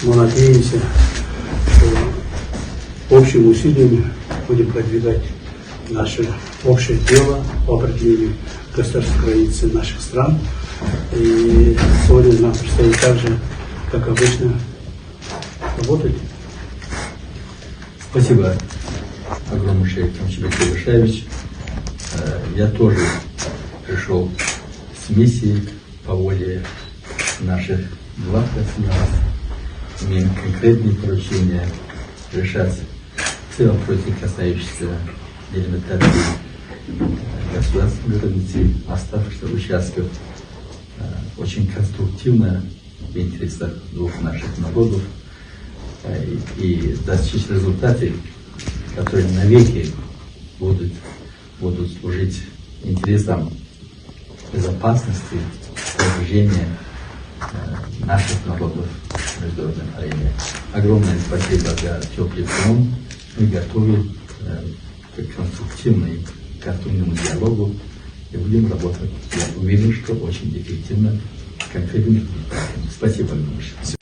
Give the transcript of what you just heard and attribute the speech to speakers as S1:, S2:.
S1: мы надеемся, что общими усилиями будем продвигать наше общее дело по определению государственной границы наших стран. И сегодня нам предстоит также, как обычно, работать.
S2: Спасибо огромнейшее, Камчибек Куйбышевич. Я тоже пришел с миссией по воле наших глав государств. Имеем конкретные поручения решать все вопросы, касающиеся делимитации государственной границы, оставшихся участков, очень конструктивно в интересах двух наших народов и достичь результатов, которые навеки будут служить интересам безопасности, продвижения наших народов в международной арене. Огромное спасибо за теплый тон. Мы готовы к конструктивному диалогу и будем работать. Я уверен, что очень эффективно, конкретно. Спасибо большое.